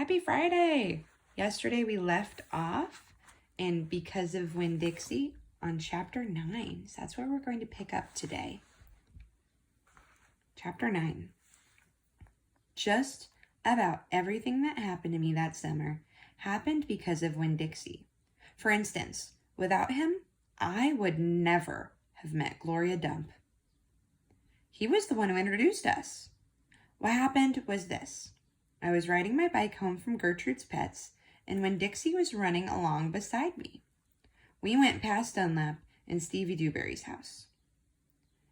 Happy Friday! Yesterday we left off, and because of Winn-Dixie, on chapter 9. So that's where we're going to pick up today. Chapter 9. Just about everything that happened to me that summer happened because of Winn-Dixie. For instance, without him, I would never have met Gloria Dump. He was the one who introduced us. What happened was this. I was riding my bike home from Gertrude's Pets, and Winn-Dixie was running along beside me. We went past Dunlap and Stevie Dewberry's house.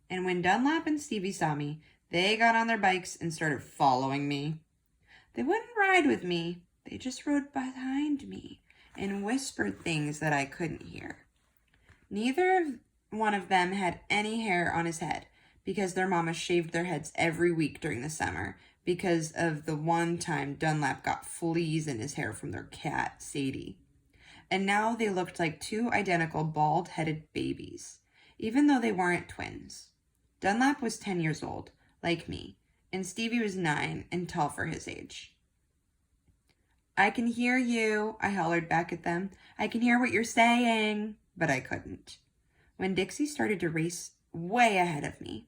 And when Dunlap and Stevie saw me, they got on their bikes and started following me. They wouldn't ride with me. They just rode behind me and whispered things that I couldn't hear. Neither one of them had any hair on his head because their mama shaved their heads every week during the summer because of the one time Dunlap got fleas in his hair from their cat, Sadie. And now they looked like two identical bald-headed babies, even though they weren't twins. Dunlap was 10 years old, like me, and Stevie was 9 and tall for his age. "I can hear you," I hollered back at them. "I can hear what you're saying," but I couldn't. Winn-Dixie started to race way ahead of me.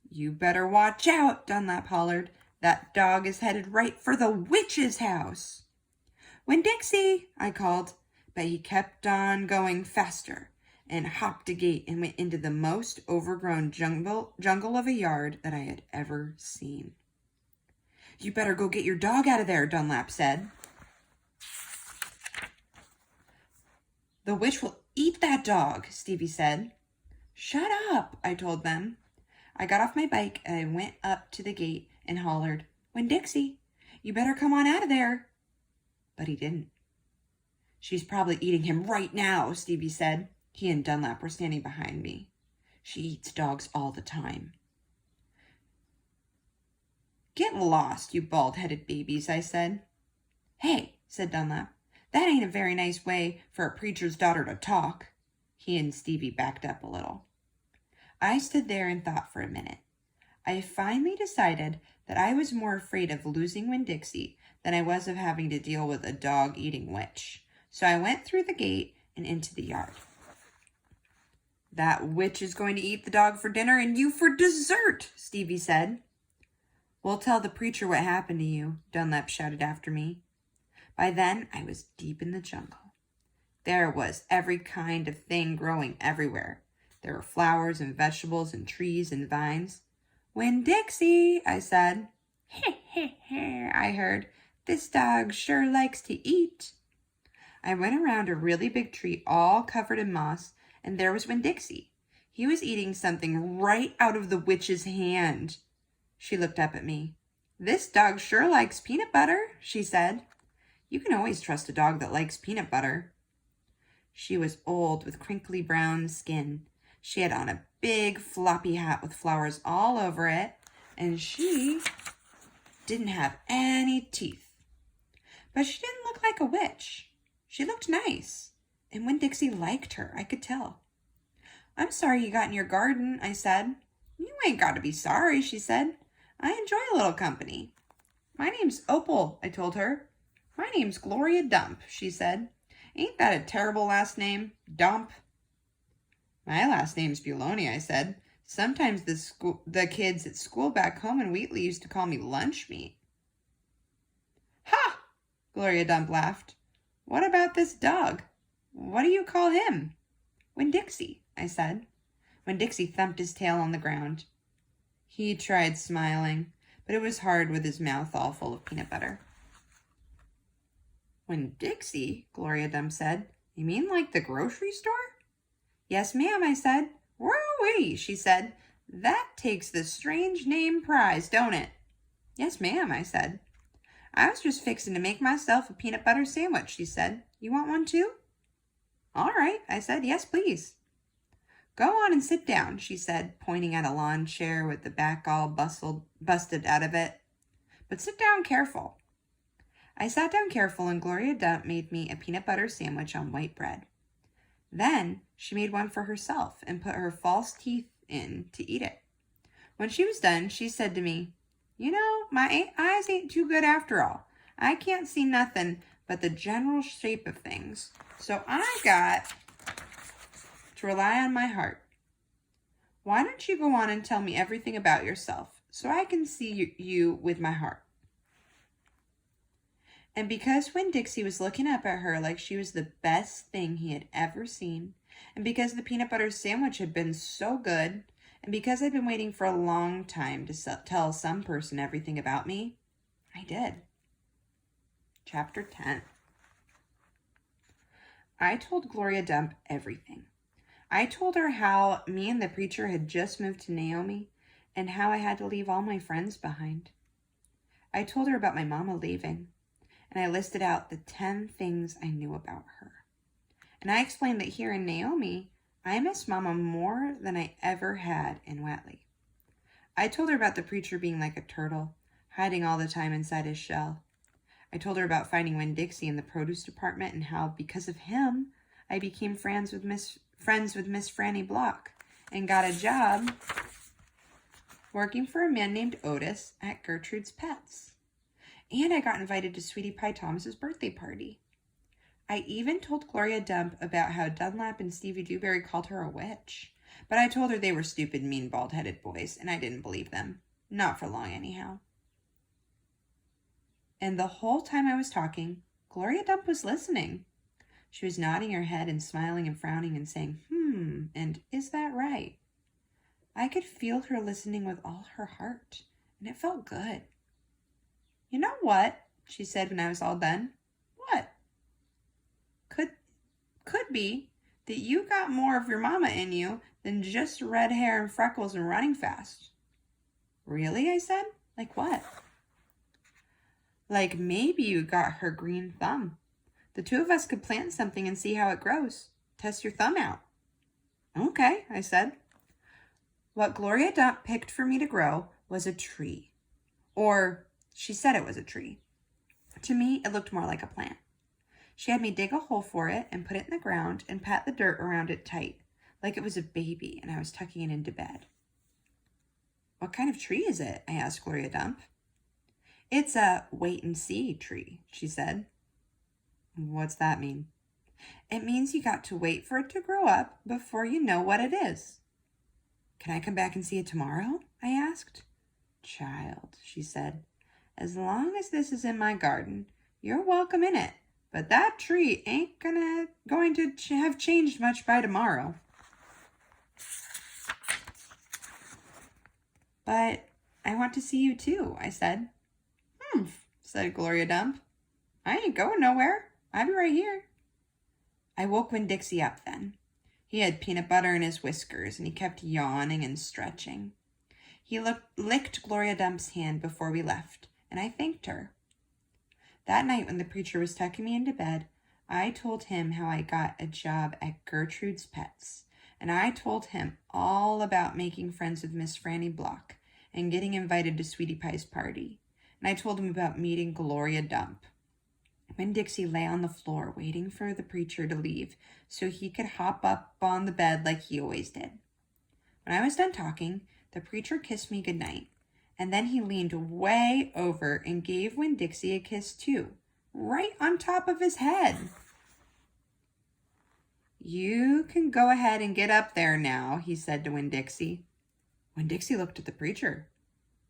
"You better watch out," Dunlap hollered. "That dog is headed right for the witch's house." "Winn-Dixie," I called, but he kept on going faster and hopped a gate and went into the most overgrown jungle of a yard that I had ever seen. "You better go get your dog out of there," Dunlap said. "The witch will eat that dog," Stevie said. "Shut up," I told them. I got off my bike and I went up to the gate and hollered, "Winn-Dixie, you better come on out of there." But he didn't. "She's probably eating him right now," Stevie said. He and Dunlap were standing behind me. "She eats dogs all the time." "Get lost, you bald-headed babies," I said. "Hey," said Dunlap, "that ain't a very nice way for a preacher's daughter to talk." He and Stevie backed up a little. I stood there and thought for a minute. I finally decided that I was more afraid of losing Winn-Dixie than I was of having to deal with a dog-eating witch. So I went through the gate and into the yard. "That witch is going to eat the dog for dinner and you for dessert," Stevie said. "We'll tell the preacher what happened to you," Dunlap shouted after me. By then, I was deep in the jungle. There was every kind of thing growing everywhere. There were flowers and vegetables and trees and vines. "Winn-Dixie," I said. "Heh, heh, heh," I heard. "This dog sure likes to eat." I went around a really big tree all covered in moss, and there was Winn-Dixie. He was eating something right out of the witch's hand. She looked up at me. "This dog sure likes peanut butter," she said. You can always trust a dog that likes peanut butter. She was old with crinkly brown skin. She had on a big floppy hat with flowers all over it, and she didn't have any teeth. But she didn't look like a witch. She looked nice, and Winn-Dixie liked her, I could tell. "I'm sorry you got in your garden," I said. "You ain't got to be sorry," she said. "I enjoy a little company." "My name's Opal," I told her. "My name's Gloria Dump," she said. "Ain't that a terrible last name, Dump?" "My last name's Buloni," I said. "Sometimes the kids at school back home in Wheatley used to call me lunch meat." "Ha!" Gloria Dump laughed. "What about this dog? What do you call him?" "Winn-Dixie," I said. Winn-Dixie thumped his tail on the ground. He tried smiling, but it was hard with his mouth all full of peanut butter. "Winn-Dixie?" Gloria Dump said. "You mean like the grocery store?" "Yes, ma'am," I said. "Woo-wee," she said. "That takes the strange name prize, don't it?" "Yes, ma'am," I said. "I was just fixing to make myself a peanut butter sandwich," she said. "You want one too?" "All right," I said. "Yes, please." "Go on and sit down," she said, pointing at a lawn chair with the back all busted out of it. "But sit down careful." I sat down careful, and Gloria Dump made me a peanut butter sandwich on white bread. Then she made one for herself and put her false teeth in to eat it. When she was done, she said to me, "You know, my eyes ain't too good after all. I can't see nothing but the general shape of things. So I got to rely on my heart. Why don't you go on and tell me everything about yourself so I can see you with my heart? And because Winn-Dixie was looking up at her like she was the best thing he had ever seen, and because the peanut butter sandwich had been so good, and because I'd been waiting for a long time to tell some person everything about me, I did. Chapter 10. I told Gloria Dump everything. I told her how me and the preacher had just moved to Naomi and how I had to leave all my friends behind. I told her about my mama leaving, and I listed out the 10 things I knew about her. And I explained that here in Naomi, I miss Mama more than I ever had in Watley. I told her about the preacher being like a turtle, hiding all the time inside his shell. I told her about finding Winn-Dixie in the produce department and how, because of him, I became friends with Miss Franny Block and got a job working for a man named Otis at Gertrude's Pets. And I got invited to Sweetie Pie Thomas's birthday party. I even told Gloria Dump about how Dunlap and Stevie Dewberry called her a witch. But I told her they were stupid, mean, bald-headed boys, and I didn't believe them. Not for long, anyhow. And the whole time I was talking, Gloria Dump was listening. She was nodding her head and smiling and frowning and saying, and is that right? I could feel her listening with all her heart, and it felt good. You know what? She said when I was all done. What? Could be that you got more of your mama in you than just red hair and freckles and running fast. Really? I said. Like what? Like maybe you got her green thumb. The two of us could plant something and see how it grows. Test your thumb out. Okay, I said. What Gloria Dump picked for me to grow was a tree. Or she said it was a tree. To me, it looked more like a plant. She had me dig a hole for it and put it in the ground and pat the dirt around it tight, like it was a baby and I was tucking it into bed. What kind of tree is it? I asked Gloria Dump. It's a wait-and-see tree, she said. What's that mean? It means you got to wait for it to grow up before you know what it is. Can I come back and see it tomorrow? I asked. Child, she said, as long as this is in my garden, you're welcome in it. But that tree ain't going to have changed much by tomorrow. But I want to see you too, I said. Said Gloria Dump. I ain't going nowhere. I'll be right here. I woke Winn-Dixie up then. He had peanut butter in his whiskers, and he kept yawning and stretching. He licked Gloria Dump's hand before we left, and I thanked her. That night when the preacher was tucking me into bed, I told him how I got a job at Gertrude's Pets, and I told him all about making friends with Miss Franny Block and getting invited to Sweetie Pie's party, and I told him about meeting Gloria Dump. Winn-Dixie lay on the floor waiting for the preacher to leave so he could hop up on the bed like he always did. When I was done talking, the preacher kissed me goodnight. And then he leaned way over and gave Winn-Dixie a kiss too, right on top of his head. You can go ahead and get up there now, he said to Winn-Dixie. Winn-Dixie looked at the preacher.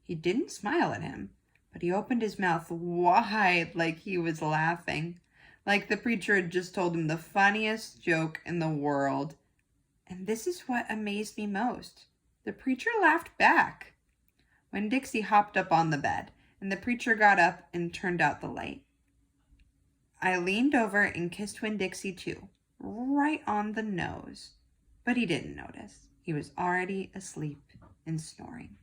He didn't smile at him, but he opened his mouth wide like he was laughing, like the preacher had just told him the funniest joke in the world. And this is what amazed me most. The preacher laughed back. Winn-Dixie hopped up on the bed, and the preacher got up and turned out the light. I leaned over and kissed Winn-Dixie too, right on the nose. But he didn't notice. He was already asleep and snoring.